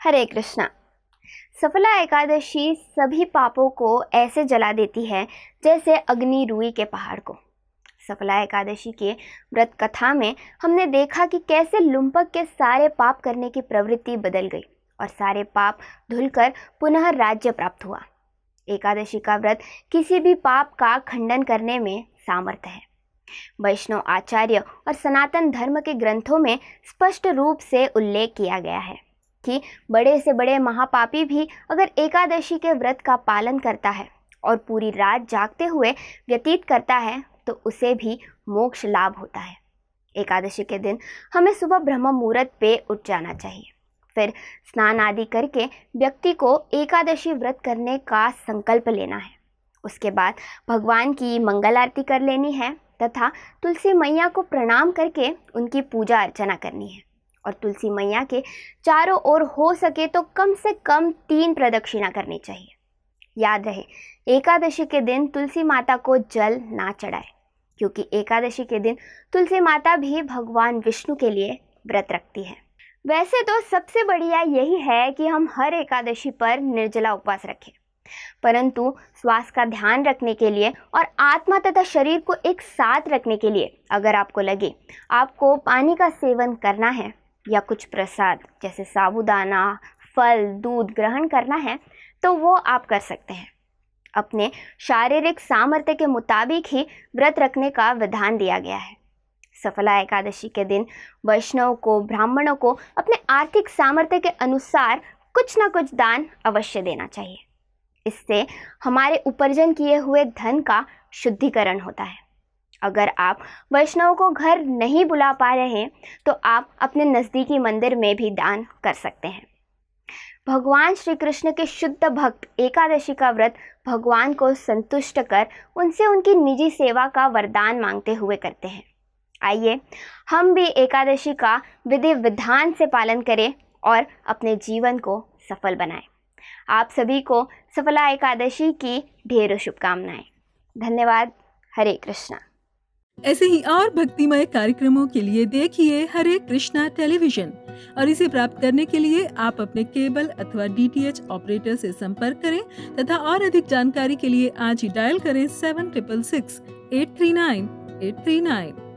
हरे कृष्णा। सफला एकादशी सभी पापों को ऐसे जला देती है जैसे अग्नि रुई के पहाड़ को। सफला एकादशी के व्रत कथा में हमने देखा कि कैसे लुम्पक के सारे पाप करने की प्रवृत्ति बदल गई और सारे पाप धुलकर पुनः राज्य प्राप्त हुआ। एकादशी का व्रत किसी भी पाप का खंडन करने में सामर्थ्य है। वैष्णव आचार्य और सनातन धर्म के ग्रंथों में स्पष्ट रूप से उल्लेख किया गया है कि बड़े से बड़े महापापी भी अगर एकादशी के व्रत का पालन करता है और पूरी रात जागते हुए व्यतीत करता है तो उसे भी मोक्ष लाभ होता है। एकादशी के दिन हमें सुबह ब्रह्म मुहूर्त पे उठ जाना चाहिए। फिर स्नान आदि करके व्यक्ति को एकादशी व्रत करने का संकल्प लेना है। उसके बाद भगवान की मंगल आरती कर लेनी है तथा तुलसी मैया को प्रणाम करके उनकी पूजा अर्चना करनी है और तुलसी मैया के चारों ओर हो सके तो कम से कम 3 प्रदक्षिणा करनी चाहिए। याद रहे, एकादशी के दिन तुलसी माता को जल ना चढ़ाए, क्योंकि एकादशी के दिन तुलसी माता भी भगवान विष्णु के लिए व्रत रखती है। वैसे तो सबसे बढ़िया यही है कि हम हर एकादशी पर निर्जला उपवास रखें, परंतु स्वास्थ्य का ध्यान रखने के लिए और आत्मा तथा शरीर को एक साथ रखने के लिए अगर आपको लगे आपको पानी का सेवन करना है या कुछ प्रसाद जैसे साबूदाना, फल, दूध ग्रहण करना है तो वो आप कर सकते हैं। अपने शारीरिक सामर्थ्य के मुताबिक ही व्रत रखने का विधान दिया गया है। सफला एकादशी के दिन वैष्णव को, ब्राह्मणों को अपने आर्थिक सामर्थ्य के अनुसार कुछ ना कुछ दान अवश्य देना चाहिए। इससे हमारे उपार्जन किए हुए धन का शुद्धिकरण होता है। अगर आप वैष्णव को घर नहीं बुला पा रहे तो आप अपने नज़दीकी मंदिर में भी दान कर सकते हैं। भगवान श्री कृष्ण के शुद्ध भक्त एकादशी का व्रत भगवान को संतुष्ट कर उनसे उनकी निजी सेवा का वरदान मांगते हुए करते हैं। आइए हम भी एकादशी का विधि विधान से पालन करें और अपने जीवन को सफल बनाएं। आप सभी को सफला एकादशी की ढेरों शुभकामनाएं। धन्यवाद। हरे कृष्णा। ऐसे ही और भक्तिमय कार्यक्रमों के लिए देखिए हरे कृष्णा टेलीविजन और इसे प्राप्त करने के लिए आप अपने केबल अथवा DTH ऑपरेटर से संपर्क करें तथा और अधिक जानकारी के लिए आज ही डायल करें 7666 839 839।